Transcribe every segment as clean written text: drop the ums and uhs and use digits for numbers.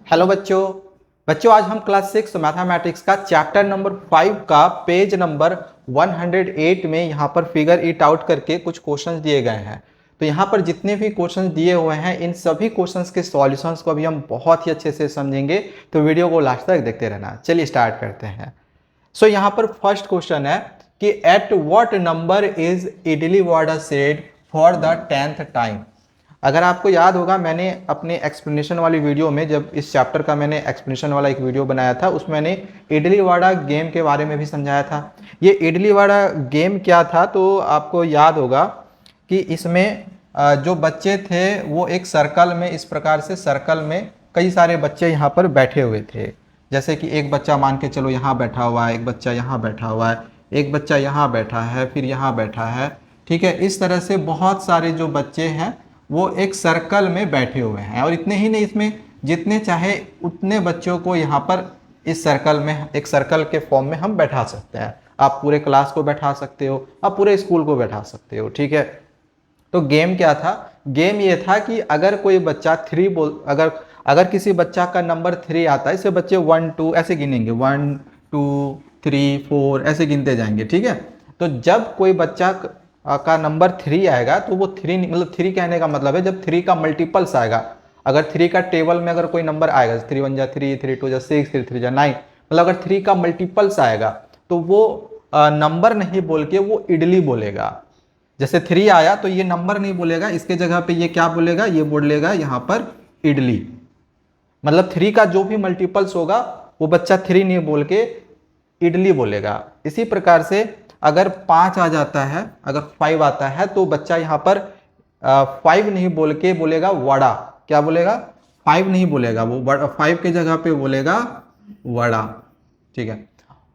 Hello बच्चों। आज हम क्लास 6 मैथमेटिक्स का चैप्टर नंबर 5 का पेज नंबर 108 में यहाँ पर फिगर इट आउट करके कुछ क्वेश्चंस दिए गए हैं। तो यहाँ पर जितने भी क्वेश्चंस दिए हुए हैं इन सभी क्वेश्चंस के सॉल्यूशंस को अभी हम बहुत ही अच्छे से समझेंगे, तो वीडियो को लास्ट तक देखते रहना। चलिए स्टार्ट करते हैं। सो यहाँ पर फर्स्ट क्वेश्चन है कि at what number is idli vada said for the 10th time. अगर आपको याद होगा, मैंने अपने एक्सप्लेनेशन वाली वीडियो में, जब इस चैप्टर का मैंने एक्सप्लेनेशन वाला एक वीडियो बनाया था, उसमें मैंने इडली वड़ा गेम के बारे में भी समझाया था। ये इडली वड़ा गेम क्या था, तो आपको याद होगा कि इसमें जो बच्चे थे वो एक सर्कल में, इस प्रकार से सर्कल में कई सारे बच्चे यहाँ पर बैठे हुए थे। जैसे कि एक बच्चा मान के चलो यहाँ बैठा हुआ है, एक बच्चा यहाँ बैठा हुआ है, एक बच्चा यहाँ बैठा है, फिर यहाँ बैठा है। ठीक है, इस तरह से बहुत सारे जो बच्चे हैं वो एक सर्कल में बैठे हुए हैं। और इतने ही नहीं, इसमें जितने चाहे उतने बच्चों को यहाँ पर इस सर्कल में, एक सर्कल के फॉर्म में हम बैठा सकते हैं। आप पूरे क्लास को बैठा सकते हो, आप पूरे स्कूल को बैठा सकते हो। ठीक है, तो गेम क्या था? गेम ये था कि अगर कोई बच्चा अगर किसी बच्चा का नंबर 3 आता है, इसे बच्चे 1 2 ऐसे गिनेंगे, 1 2 3 4 ऐसे गिनते जाएंगे। ठीक है, तो जब कोई बच्चा का नंबर 3 आएगा तो वो 3 मतलब 3 कहने का मतलब है जब 3 का मल्टीपल्स आएगा। अगर 3 का टेबल में अगर कोई नंबर आएगा, 3 1 जा 3, 3 2 जा 6, 3 3 जा 9, मतलब अगर 3 का मल्टीपल्स आएगा तो वो नंबर नहीं बोल के वो इडली बोलेगा। जैसे 3 आया तो ये नंबर नहीं बोलेगा, इसके जगह पे ये क्या बोलेगा, ये बोलेगा यहाँ पर इडली। मतलब 3 का जो भी मल्टीपल्स होगा वो बच्चा 3 नहीं बोल के इडली बोलेगा। इसी प्रकार से अगर 5 आ जाता है, अगर 5 आता है तो बच्चा यहाँ पर 5 नहीं बोल के बोलेगा वड़ा। क्या बोलेगा? 5 नहीं बोलेगा, वो 5 के जगह पे बोलेगा वड़ा। ठीक है,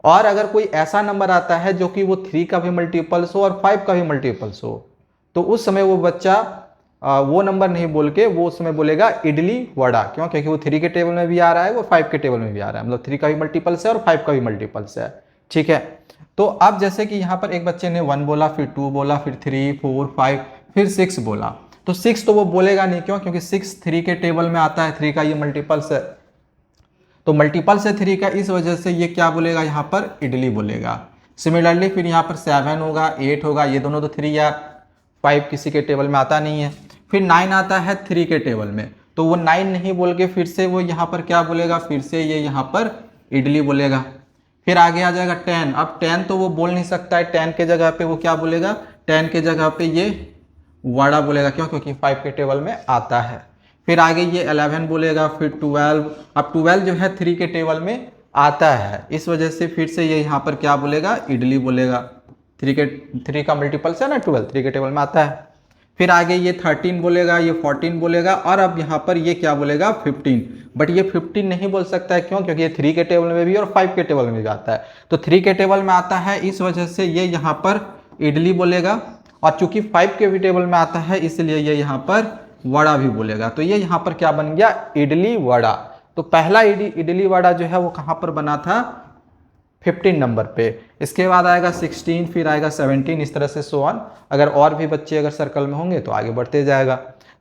और अगर कोई ऐसा नंबर आता है जो कि वो 3 का भी मल्टीपल्स हो और 5 का भी मल्टीपल्स हो, तो उस समय वो बच्चा वो नंबर नहीं बोल के वो उस समय बोलेगा इडली वड़ा। क्यों? क्योंकि वो 3 के टेबल में भी आ रहा है, वो 5 के टेबल में भी आ रहा है, मतलब 3 का भी मल्टीपल्स है और 5 का भी मल्टीपल्स है। ठीक है, तो अब जैसे कि यहाँ पर एक बच्चे ने 1 बोला, फिर 2 बोला, फिर 3 4 5, फिर 6 बोला, तो 6 तो वो बोलेगा नहीं। क्यों? क्योंकि 6 3 के टेबल में आता है, 3 का ये मल्टीपल्स है, तो मल्टीपल्स है 3 का, इस वजह से ये क्या बोलेगा, यहाँ पर इडली बोलेगा। सिमिलरली फिर यहाँ पर 7 होगा, 8 होगा, ये दोनों तो 3 या 5 किसी के टेबल में आता नहीं है। फिर 9 आता है 3 के टेबल में, तो वो 9 नहीं बोल के फिर से वो यहाँ पर क्या बोलेगा, फिर से ये यहाँ पर इडली बोलेगा। फिर आगे आ जाएगा 10। अब 10 तो वो बोल नहीं सकता है, 10 के जगह पे वो क्या बोलेगा, 10 के जगह पे ये वड़ा बोलेगा। क्यों? क्योंकि 5 के टेबल में आता है। फिर आगे ये 11 बोलेगा, फिर 12। अब 12 जो है 3 के टेबल में आता है, इस वजह से फिर से ये यहाँ पर क्या बोलेगा, इडली बोलेगा। 3 का मल्टीपल्स है ना 12, 3 के टेबल में आता है। फिर आगे ये 13 बोलेगा, ये 14 बोलेगा, और अब यहाँ पर ये क्या बोलेगा, 15। बट ये 15 नहीं बोल सकता है। क्यों? क्योंकि ये 3 के टेबल में भी और 5 के टेबल में भी आता है, तो 3 के टेबल में आता है, इस वजह से ये यहाँ पर इडली बोलेगा। और चूंकि 5 के भी टेबल में आता है, इसलिए ये यहाँ पर वड़ा भी बोलेगा। तो ये यहाँ पर क्या बन गया, इडली वड़ा। तो पहला इडली वड़ा जो है वो कहाँ पर बना था, 15 नंबर पे। इसके बाद आएगा 16, फिर आएगा 17, इस तरह से सो ऑन। अगर और भी बच्चे अगर सर्कल में होंगे तो आगे बढ़ते जाएगा।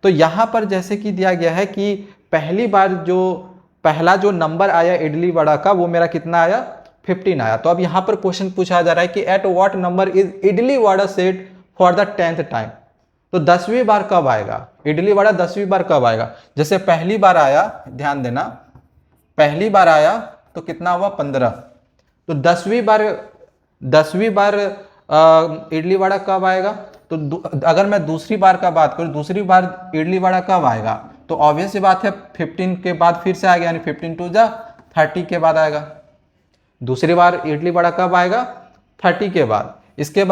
तो यहाँ पर जैसे कि दिया गया है कि पहला जो नंबर आया इडली वड़ा का, वो मेरा कितना आया, 15 आया। तो अब यहाँ पर क्वेश्चन पूछा जा रहा है कि at what number is idli vada said for the 10th time. तो 10वीं बार कब आएगा इडली वड़ा, 10वीं बार कब आएगा? जैसे पहली बार आया, ध्यान देना, पहली बार आया तो कितना हुआ, 15। तो 10वीं बार इडली वड़ा कब आएगा? तो अगर मैं दूसरी बार का बात करूं, दूसरी बार इडली वड़ा कब आएगा, तो ऑब्वियस सी बात है 15 के बाद फिर से आएगा, यानी 15 2 जा 30 के बाद आएगा। दूसरी बार इडली वड़ा कब आएगा, 30 के बाद। इसके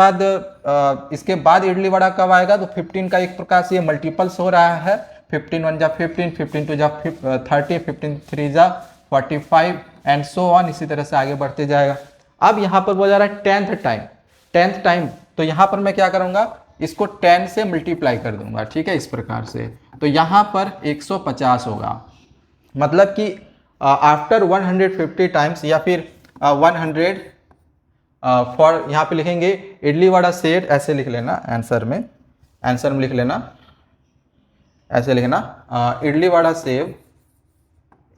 बाद इडली वड़ा कब आएगा, तो 15 का एक प्रकार से ये मल्टीपल्स हो रहा है, 15 1 जा 15, 15 2 जा 30, 15 3 जा 45 एंड सो ऑन, इसी तरह से आगे बढ़ते जाएगा। अब यहाँ पर बोला जा रहा है 10th टाइम, तो यहाँ पर मैं क्या करूँगा, इसको 10 से मल्टीप्लाई कर दूंगा। ठीक है, इस प्रकार से। तो यहाँ पर 150 होगा, मतलब कि आफ्टर 150 टाइम्स, या फिर 100 फॉर, यहाँ पे लिखेंगे इडली वड़ा सेड, ऐसे लिख लेना, आंसर में लिख लेना, ऐसे लिखना, इडली वड़ा सेव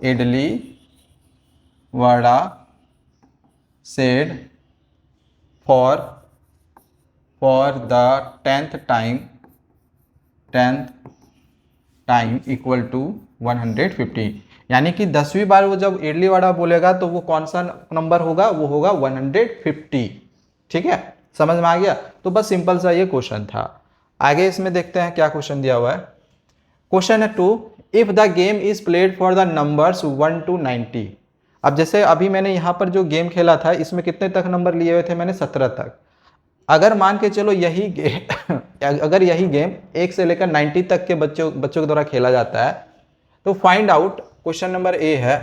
idli vada said for the 10th time equal to 150। यानी कि 10वीं बार वो जब इडली वड़ा बोलेगा तो वो कौन सा नंबर होगा, वो होगा 150। ठीक है, समझ में आ गया। तो बस सिंपल सा ये क्वेश्चन था। आगे इसमें देखते हैं क्या क्वेश्चन दिया हुआ है। क्वेश्चन है 2, if the game is played for the numbers 1 to 90। अब जैसे अभी मैंने यहाँ पर जो गेम खेला था इसमें कितने तक नंबर लिए हुए थे मैंने, 17 तक। अगर मान के चलो यही अगर यही गेम 1 से लेकर 90 तक के बच्चों के द्वारा खेला जाता है, तो find out, question number A है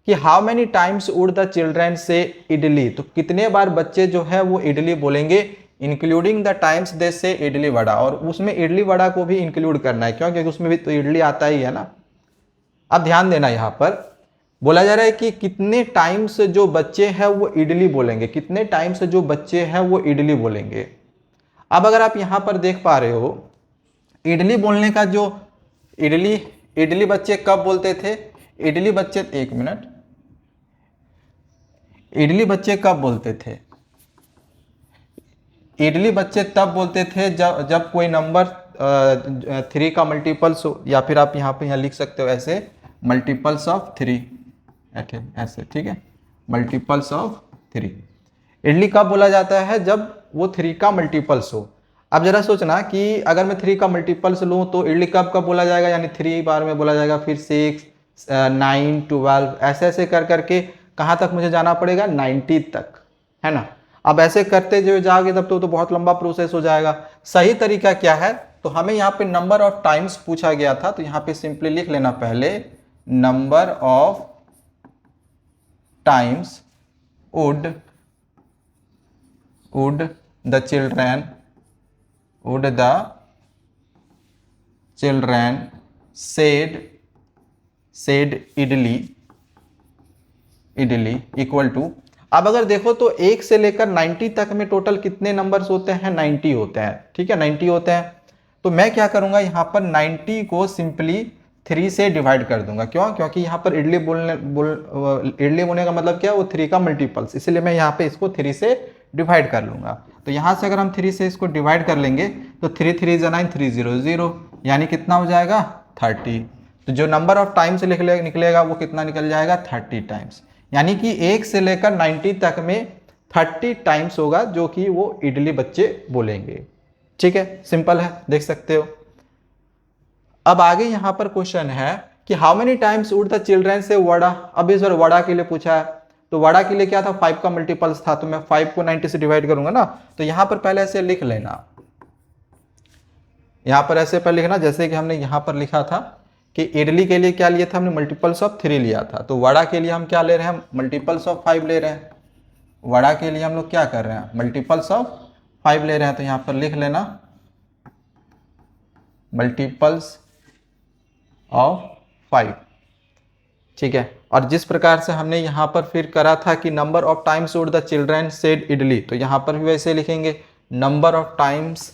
कि how many times would the children से इडली। तो कितने बार बच्चे जो है वो इडली बोलेंगे, इंक्लूडिंग द टाइम्स दे से इडली वड़ा। और उसमें इडली वड़ा को भी इंक्लूड करना है, क्यों, क्योंकि उसमें भी तो इडली आता ही है ना। अब ध्यान देना, यहाँ पर बोला जा रहा है कि कितने टाइम्स जो बच्चे हैं वो इडली बोलेंगे, कितने टाइम्स जो बच्चे हैं वो इडली बोलेंगे। अब अगर आप यहाँ पर देख पा रहे हो, इडली बोलने का जो इडली बच्चे कब बोलते थे, इडली बच्चे, एक मिनट, इडली बच्चे कब बोलते थे, इडली बच्चे तब बोलते थे जब कोई नंबर 3 का मल्टीपल्स हो, या फिर आप यहाँ पे लिख सकते हो ऐसे, मल्टीपल्स ऑफ 3, ऐसे, ठीक है, मल्टीपल्स ऑफ 3। इडली कब बोला जाता है, जब वो 3 का मल्टीपल्स हो। अब जरा सोचना कि अगर मैं 3 का मल्टीपल्स लूँ तो इडली कब बोला जाएगा, यानी 3 बार में बोला जाएगा, फिर 6, 9, 12, ऐसे ऐसे कर करके कहाँ तक मुझे जाना पड़ेगा, 90 तक, है ना। अब ऐसे करते जो जाओगे तब तो बहुत लंबा प्रोसेस हो जाएगा। सही तरीका क्या है, तो हमें यहाँ पे नंबर ऑफ टाइम्स पूछा गया था, तो यहाँ पे सिंपली लिख लेना पहले, number of times would the children said idli equal to. अब अगर देखो तो 1 से लेकर 90 तक में टोटल कितने नंबर्स होते हैं, 90 होते हैं। ठीक है, 90 होते हैं। तो मैं क्या करूंगा, यहाँ पर 90 को सिंपली 3 से डिवाइड कर दूंगा। क्यों, क्योंकि यहाँ पर इडली बोलने का मतलब क्या है, वो 3 का मल्टीपल्स, इसलिए मैं यहाँ पे इसको 3 से डिवाइड कर लूंगा। तो यहाँ से अगर हम 3 से इसको डिवाइड कर लेंगे तो 3 3 is 9, 300, यानी कितना हो जाएगा, 30। तो जो नंबर ऑफ टाइम्स निकलेगा वो कितना निकल जाएगा, 30 टाइम्स। यानी कि 1 से लेकर 90 तक में 30 टाइम्स होगा जो कि वो इडली बच्चे बोलेंगे। ठीक है, सिंपल है, देख सकते हो। अब आगे यहाँ पर क्वेश्चन है कि how many times would the children से वड़ा। अब इस बार वड़ा के लिए पूछा है, तो वड़ा के लिए क्या था, 5 का मल्टीपल्स था, तो मैं 5 को 90 से डिवाइड करूंगा ना। तो यहाँ पर पहले ऐसे लिख लेना, यहाँ पर ऐसे पहले लिखना, जैसे कि हमने यहाँ पर लिखा था कि इडली के लिए क्या लिया था हमने, मल्टीपल्स ऑफ 3 लिया था। तो वड़ा के लिए हम क्या ले रहे हैं, मल्टीपल्स ऑफ 5 ले रहे हैं। वड़ा के लिए हम लोग क्या कर रहे हैं, मल्टीपल्स ऑफ 5 ले रहे हैं। तो यहाँ पर लिख लेना मल्टीपल्स ऑफ 5। ठीक है, और जिस प्रकार से हमने यहाँ पर फिर करा था कि number of times would the children said idli, तो यहाँ पर भी वैसे लिखेंगे, number of times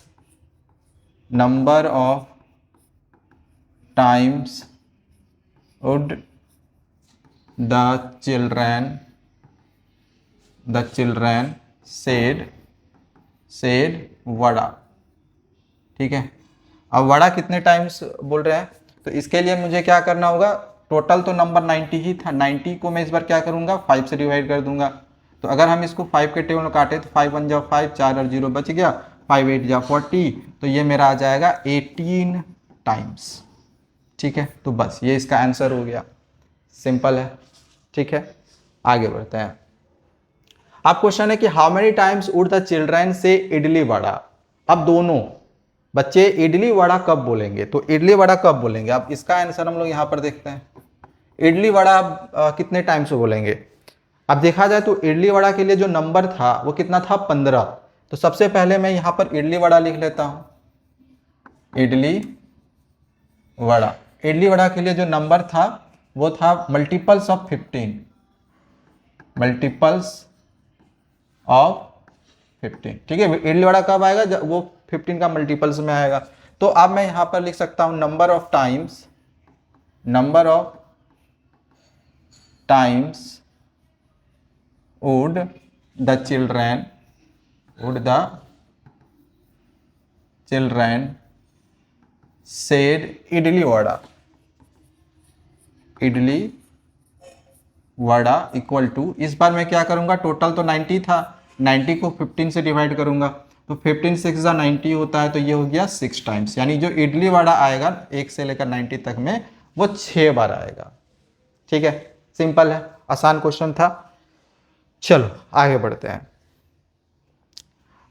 would the children said vada. ठीक है, अब वड़ा कितने टाइम्स बोल रहे हैं, तो इसके लिए मुझे क्या करना होगा, टोटल तो नंबर 90 ही था, 90 को मैं इस बार क्या करूंगा, 5 से डिवाइड कर दूंगा। तो अगर हम इसको 5 के टेबल में काटे तो 5 1 जा 5, 4 और 0 बच गया, 5 8 जा 40, तो ये मेरा आ जाएगा 18 टाइम्स। ठीक है, तो बस ये इसका आंसर हो गया, सिंपल है। ठीक है, आगे बढ़ते हैं। अब क्वेश्चन है कि how many times would the children से इडली वड़ा। अब दोनों बच्चे इडली वड़ा कब बोलेंगे, तो इडली वड़ा कब बोलेंगे। अब इसका आंसर हम लोग यहाँ पर देखते हैं, इडली वड़ा कितने टाइम से बोलेंगे। अब देखा जाए तो इडली वड़ा के लिए जो नंबर था वो कितना था, 15। तो सबसे पहले मैं यहाँ पर इडली वड़ा लिख लेता हूँ, इडली वड़ा के लिए जो नंबर था वो था मल्टीपल्स ऑफ 15, मल्टीपल्स ऑफ 15। ठीक है, इडली वड़ा कब आएगा, जब वो 15 का मल्टीपल्स में आएगा। तो अब मैं यहां पर लिख सकता हूं number of times would the children said idli vada equal to, इस बार मैं क्या करूंगा, टोटल तो 90 था, 90 को 15 से डिवाइड करूंगा तो 15 6 90 होता है, तो ये हो गया 6 टाइम्स, यानी जो इडली वड़ा आएगा 1 से लेकर 90 तक में वो 6 बार आएगा। ठीक है, सिंपल है, आसान क्वेश्चन था। चलो आगे बढ़ते हैं।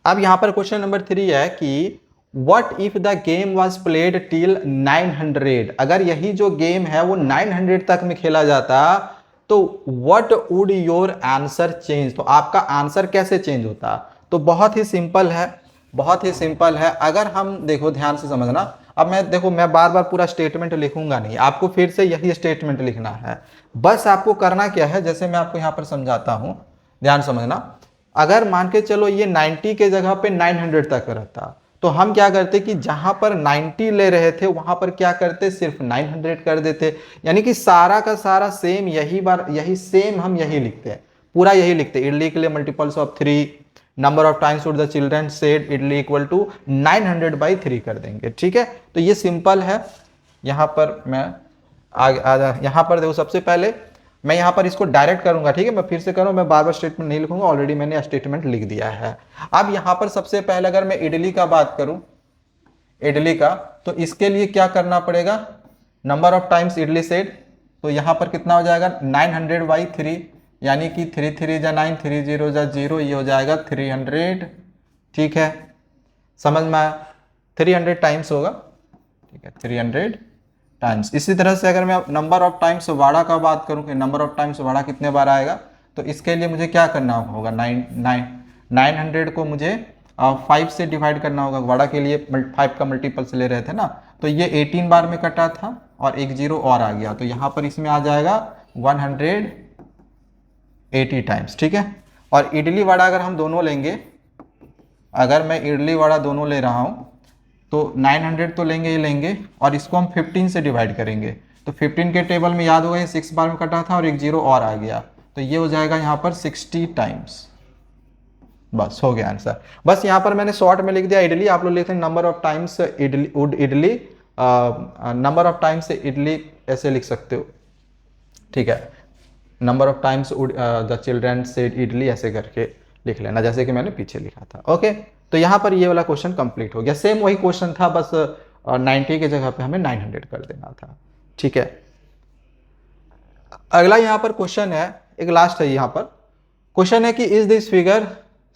अब यहां पर क्वेश्चन नंबर 3 है कि What if the game was played till 900? अगर यही जो गेम है वो 900 तक में खेला जाता तो what would your answer change? तो आपका आंसर कैसे चेंज होता? तो बहुत ही सिंपल है, बहुत ही सिंपल है। अगर हम देखो ध्यान से समझना, अब मैं बार बार पूरा स्टेटमेंट लिखूंगा नहीं, आपको फिर से यही स्टेटमेंट लिखना है। बस आपको करना क्या है, जैसे मैं आपको यहां पर समझाता हूं, ध्यान समझना। अगर मान के चलो ये 90 के जगह पे 900 तक रहता तो हम क्या करते कि जहां पर 90 ले रहे थे वहां पर क्या करते, सिर्फ 900 कर देते। यानी कि सारा का सारा सेम यही सेम हम यही लिखते हैं, पूरा यही लिखते हैं। इडली के लिए multiples of 3, number of times would the children said idli equal to 900/3 कर देंगे। ठीक है, तो ये सिंपल है। यहां पर मैं यहां पर देखो, सबसे पहले मैं यहां पर इसको डायरेक्ट करूंगा। ठीक है, मैं फिर से करूं, मैं बार बार स्टेटमेंट नहीं लिखूंगा, ऑलरेडी मैंने स्टेटमेंट लिख दिया है। अब यहां पर सबसे पहले अगर मैं इडली का बात करूं, इडली का, तो इसके लिए क्या करना पड़ेगा, number of times idli said, तो यहां पर कितना हो जाएगा 900/3, यानी कि 3 3 जा 9, 3 0 जा 0, ये हो जाएगा 300। ठीक है, समझ में आया, 300 टाइम्स होगा। ठीक है, 300 टाइम्स। इसी तरह से अगर मैं नंबर ऑफ टाइम्स वाड़ा का बात करूं कि नंबर ऑफ टाइम्स वाड़ा कितने बार आएगा, तो इसके लिए मुझे क्या करना होगा, 900 को मुझे 5 से डिवाइड करना होगा। वाड़ा के लिए 5 का मल्टीपल्स ले रहे थे ना, तो ये 18 बार में कटा था और एक 0 और आ गया, तो यहाँ पर इसमें आ जाएगा 180 टाइम्स। ठीक है, और इडली वड़ा अगर हम दोनों लेंगे, अगर मैं इडली वड़ा दोनों ले रहा हूँ तो 900 तो लेंगे ही लेंगे, और इसको हम 15 से डिवाइड करेंगे, तो 15 के टेबल में याद होगा ये 6 बार में कटा था और एक 0 और आ गया, तो ये हो जाएगा यहाँ पर 60 टाइम्स। बस हो गया आंसर। बस यहाँ पर मैंने शॉर्ट में लिख दिया इडली, आप लोग लिखते हैं number of times idli would idli, number of times idli ऐसे लिख सकते हो। ठीक है, number of times would the children said idli ऐसे करके लिख लेना, जैसे कि मैंने पीछे लिखा था। ओके, तो यहां पर ये वाला क्वेश्चन कंप्लीट हो गया। सेम वही क्वेश्चन था, बस 90 के जगह पे हमें 900 कर देना था। ठीक है, अगला यहां पर क्वेश्चन है, एक लास्ट है यहां पर क्वेश्चन है कि is this figure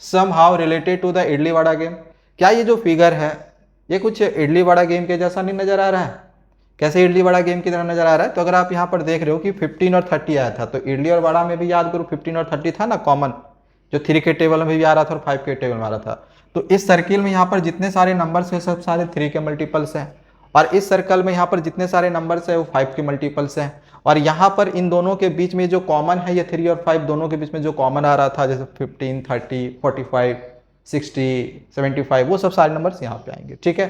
somehow related to the idli vada game? क्या ये जो फिगर है ये कुछ इडली वड़ा गेम के जैसा नहीं नजर आ रहा है? कैसे इडली वड़ा गेम की तरह नजर आ रहा है? तो अगर आप यहाँ पर देख रहे हो कि 15 और 30 आया था, तो इडली और वड़ा में भी याद करो 15 और 30 था ना कॉमन, जो 3 के टेबल में भी आ रहा था और 5 के टेबल में आ रहा था। तो इस सर्किल में यहाँ पर जितने सारे नंबर्स हैं सब सारे 3 के मल्टीपल्स हैं, और इस सर्कल में यहाँ पर जितने सारे नंबर्स हैं वो 5 के मल्टीपल्स हैं, और यहाँ पर इन दोनों के बीच में जो कॉमन है ये 3 और 5 दोनों के बीच में जो कॉमन आ रहा था, जैसे 15, 30, 45, 60, 75, वो सब सारे नंबर्स यहाँ पे आएंगे। ठीक है,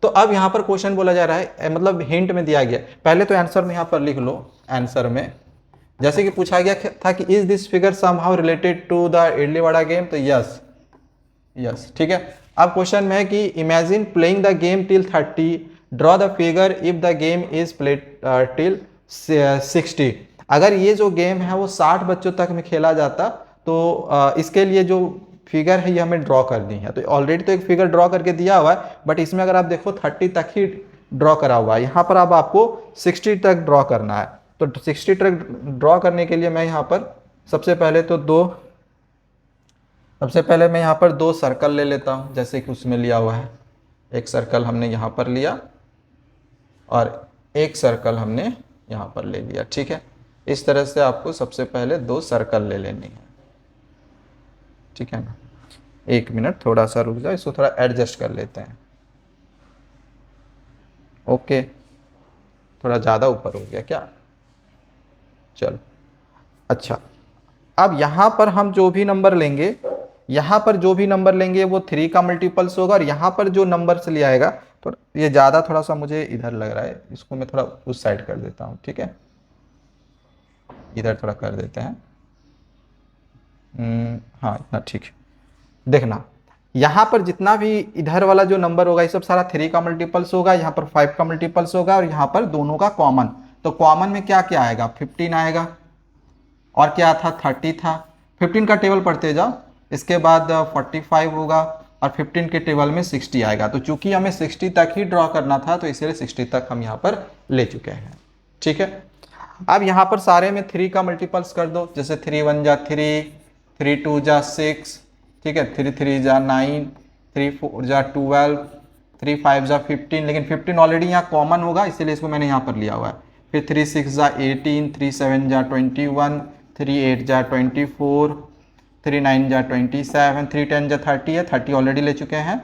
तो अब यहाँ पर क्वेश्चन बोला जा रहा है, मतलब हिंट में दिया गया, पहले तो आंसर में यहाँ पर लिख लो। आंसर में जैसे कि पूछा गया था कि is this figure somehow related to the idli vada game, तो यस यस। ठीक है, अब क्वेश्चन में है कि imagine playing the game till 30, draw the figure if the game is played till 60। अगर ये जो गेम है वो 60 बच्चों तक में खेला जाता तो इसके लिए जो फिगर है ये हमें ड्रॉ करनी है। तो ऑलरेडी तो एक फिगर ड्रॉ करके दिया हुआ है, बट इसमें अगर आप देखो 30 तक ही ड्रॉ करा हुआ है, यहाँ पर अब आपको 60 तक ड्रॉ करना है। तो 60 तक ड्रॉ करने के लिए मैं यहाँ पर सबसे पहले मैं यहाँ पर 2 सर्कल ले लेता हूँ, जैसे कि उसमें लिया हुआ है। एक सर्कल हमने यहाँ पर लिया और एक सर्कल हमने यहाँ पर ले लिया। ठीक है, इस तरह से आपको सबसे पहले 2 सर्कल ले लेनी है। ठीक है ना, 1 मिनट थोड़ा सा रुक जाओ, इसको थोड़ा एडजस्ट कर लेते हैं। ओके, थोड़ा ज़्यादा ऊपर हो गया क्या? चलो अच्छा, अब यहाँ पर हम जो भी नंबर लेंगे, यहाँ पर जो भी नंबर लेंगे वो 3 का मल्टीपल्स होगा, और यहाँ पर जो नंबर से लिया आएगा, तो ये ज़्यादा थोड़ा सा मुझे इधर लग रहा है, इसको मैं थोड़ा उस साइड कर देता हूँ। ठीक है, इधर थोड़ा कर देते हैं। हाँ इतना ठीक है। देखना यहाँ पर जितना भी इधर वाला जो नंबर होगा ये सब सारा 3 का मल्टीपल्स होगा, यहाँ पर 5 का मल्टीपल्स होगा और यहाँ पर दोनों का कॉमन। तो कॉमन में क्या क्या आएगा, 15 आएगा और क्या था 30 था। 15 का टेबल पढ़ते जाओ, इसके बाद 45 होगा और 15 के टेबल में 60 आएगा। तो चूंकि हमें 60 तक ही ड्रॉ करना था तो इसलिए 60 तक हम यहाँ पर ले चुके हैं। ठीक है, अब यहाँ पर सारे में 3 का मल्टीपल्स कर दो, जैसे 3 1 जा 3, 3 2 जा 6, ठीक है, 3 3 जा 9, 3 4 जा 12, 3 5 जा 15, लेकिन 15 ऑलरेडी यहाँ कॉमन होगा इसीलिए इसको मैंने यहाँ पर लिया हुआ है। फिर 3 6 जा 18, 3 7 जा 21, 3 8 जा 24, 3 9 जा 27, 3 10 जा 30 है, 30 ऑलरेडी ले चुके हैं।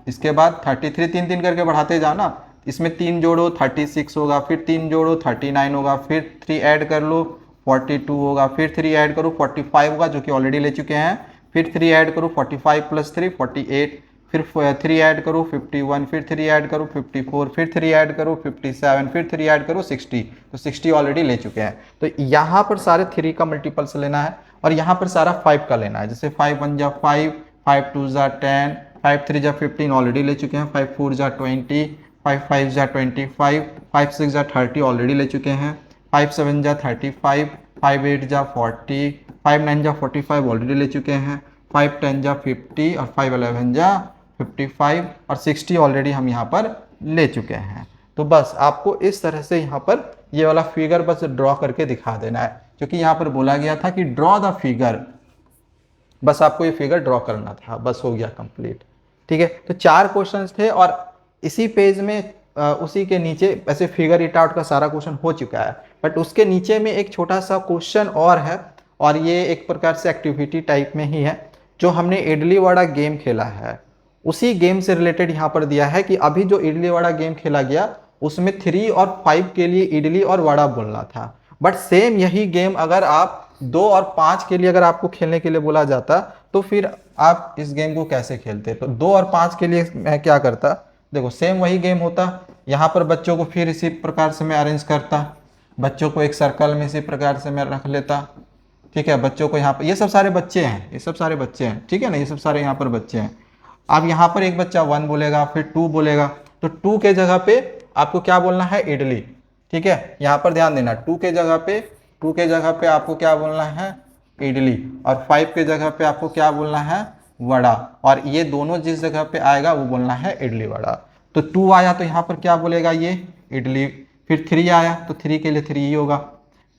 इसके बाद 33 तीन तीन करके बढ़ाते जाओ ना, इसमें 3 जोड़ो 36 होगा, फिर 3 जोड़ो 39 होगा, फिर 3 ऐड कर लो 42 होगा, फिर 3 ऐड करो 45 होगा जो कि ऑलरेडी ले चुके हैं, फिर 3 ऐड करो 45 प्लस 3 48, फिर 3 ऐड करो 51, फिर 3 ऐड करो 54, फिर 3 ऐड करो 57, फिर 3 ऐड करो 60। तो 60 ऑलरेडी ले चुके हैं। तो यहाँ पर सारे 3 का मल्टीपल्स लेना है और यहाँ पर सारा 5 का लेना है। जैसे 5 1 जा 5, 5 2 जा 10, 5 3 जा 15 ऑलरेडी ले चुके हैं, 5 4 जा 20, 5 5 जा 25, 5 6 जा 30 ऑलरेडी ले चुके हैं, 5 7 जा 35, 5 8 जा 40, 5 9 जा 45 ऑलरेडी ले चुके हैं, 5 10 जा 50 और 5 11 जा 55 और 60 ऑलरेडी हम यहाँ पर ले चुके हैं। तो बस आपको इस तरह से यहाँ पर ये वाला फिगर बस ड्रॉ करके दिखा देना है, क्योंकि यहाँ पर बोला गया था कि ड्रॉ द फिगर, बस आपको ये फिगर ड्रॉ करना था, बस हो गया कंप्लीट। ठीक है, तो 4 क्वेश्चंस थे और इसी पेज में उसी के नीचे ऐसे फिगर इट आउट का सारा क्वेश्चन हो चुका है, बट उसके नीचे में एक छोटा सा क्वेश्चन और है और ये एक प्रकार से एक्टिविटी टाइप में ही है। जो हमने इडली वड़ा गेम खेला है उसी गेम से रिलेटेड यहाँ पर दिया है कि अभी जो इडली वड़ा गेम खेला गया उसमें 3 और 5 के लिए इडली और वड़ा बोलना था, बट सेम यही गेम अगर आप 2 और 5 के लिए अगर आपको खेलने के लिए बोला जाता तो फिर आप इस गेम को कैसे खेलते। तो 2 और 5 के लिए मैं क्या करता, देखो सेम वही गेम होता, यहाँ पर बच्चों को फिर इसी प्रकार से मैं अरेंज करता, बच्चों को एक सर्कल में इसी प्रकार से मैं रख लेता। ठीक है, बच्चों को यहाँ पर, ये सब सारे बच्चे हैं, ये सब सारे बच्चे हैं, ठीक है ना, ये सब सारे यहाँ पर बच्चे हैं। अब यहाँ पर एक बच्चा 1 बोलेगा, फिर 2 बोलेगा, तो 2 के जगह पे आपको क्या बोलना है, इडली। ठीक है, यहाँ पर ध्यान देना, 2 के जगह पे आपको क्या बोलना है, इडली, और 5 के जगह पे आपको क्या बोलना है, वड़ा, और ये दोनों जिस जगह पे आएगा वो बोलना है इडली वड़ा। तो 2 आया तो यहाँ पर क्या बोलेगा, ये इडली। फिर 3 आया तो 3 के लिए 3 ही होगा।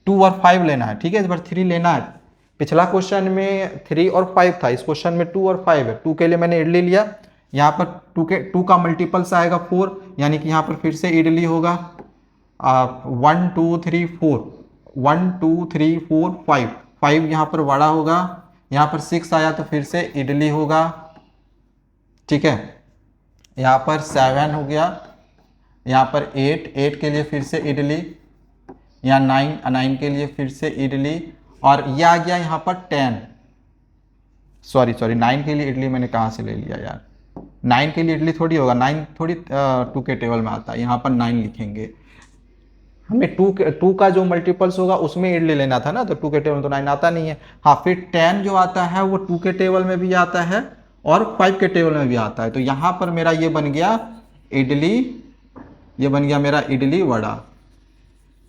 2 और 5 लेना है, ठीक है, इस बार 3 लेना है। पिछला क्वेश्चन में 3 और 5 था, इस क्वेश्चन में 2 और 5 है। 2 के लिए मैंने इडली लिया, यहाँ पर 2 का मल्टीपल्स आएगा 4, यानी कि यहाँ पर फिर से इडली होगा। 1 2 3 4, 1 2 3 4 5, 5 यहाँ पर वड़ा होगा। यहाँ पर 6 आया तो फिर से इडली होगा। ठीक है, यहाँ पर 7 हो गया, यहाँ पर 8 के लिए फिर से इडली, यहाँ 9 के लिए फिर से इडली, और ये आ गया यहाँ पर 10, सॉरी 9 के लिए इडली मैंने कहाँ से ले लिया यार, 9 के लिए इडली थोड़ी होगा, 9 थोड़ी 2 के टेबल में आता है, यहाँ पर 9 लिखेंगे। हमें 2 का जो मल्टीपल्स होगा उसमें इडली लेना था ना, तो 2 के टेबल में तो 9 आता नहीं है। हाँ, फिर 10 जो आता है वो 2 के टेबल में भी आता है और 5 के टेबल में भी आता है। तो यहाँ पर मेरा ये बन गया इडली, ये बन गया मेरा इडली वड़ा।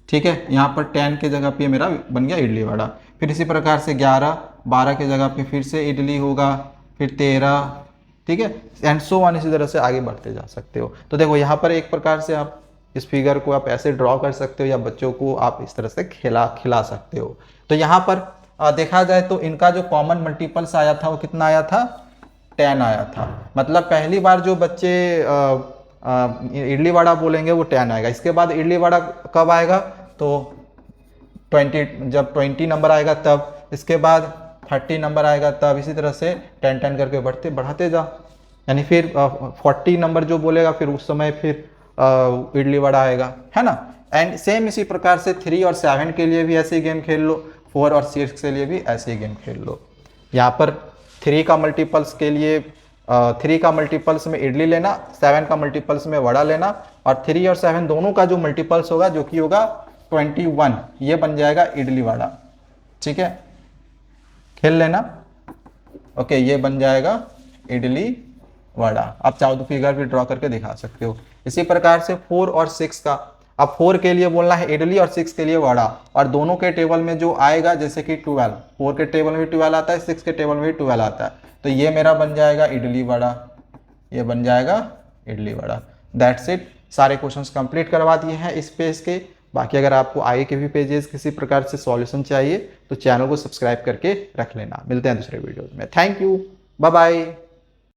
ठीक है, यहाँ पर 10 के जगह पे मेरा बन गया इडली वड़ा। फिर इसी प्रकार से 11 12 के जगह पे फिर से इडली होगा, फिर 13, ठीक है, एंड सो ऑन, इसी तरह से आगे बढ़ते जा सकते हो। तो देखो यहाँ पर एक प्रकार से आप इस फिगर को आप ऐसे ड्रॉ कर सकते हो या बच्चों को आप इस तरह से खिला सकते हो। तो यहाँ पर देखा जाए तो इनका जो कॉमन मल्टीपल्स आया था वो कितना आया था, 10 आया था। मतलब पहली बार जो बच्चे इडली वड़ा बोलेंगे वो 10 आएगा। इसके बाद इडली वड़ा कब आएगा, तो 20, जब 20 नंबर आएगा तब, इसके बाद 30 नंबर आएगा तब, इसी तरह से 10 करके बढ़ाते जाओ। यानी फिर 40 नंबर जो बोलेगा फिर उस समय फिर इडली वड़ा आएगा, है ना। एंड सेम इसी प्रकार से 3 और 7 के लिए भी ऐसे ही गेम खेल लो, 4 और 6 के लिए भी ऐसे ही गेम खेल लो। यहाँ पर 3 का मल्टीपल्स के लिए 3 का मल्टीपल्स में इडली लेना, 7 का मल्टीपल्स में वड़ा लेना, और 3 और 7 दोनों का जो मल्टीपल्स होगा जो कि होगा 21 ये बन जाएगा इडली वड़ा। ठीक है, खेल लेना। ओके, ये बन जाएगा इडली वड़ा। आप चाहो तो फिगर भी ड्रॉ करके दिखा सकते हो। इसी प्रकार से 4 और 6 का, अब 4 के लिए बोलना है इडली और 6 के लिए वड़ा, और दोनों के टेबल में जो आएगा जैसे कि 12, 4 के टेबल में 12 आता है, 6 के टेबल में भी 12 आता है, तो ये मेरा बन जाएगा इडली वड़ा, ये बन जाएगा इडली वड़ा। दैट्स इट, सारे क्वेश्चंस कंप्लीट करवा दिए हैं इस पेज के। बाकी अगर आपको आगे के भी पेजेस किसी प्रकार से सॉल्यूशन चाहिए तो चैनल को सब्सक्राइब करके रख लेना। मिलते हैं दूसरे वीडियोस में। Thank you, bye bye.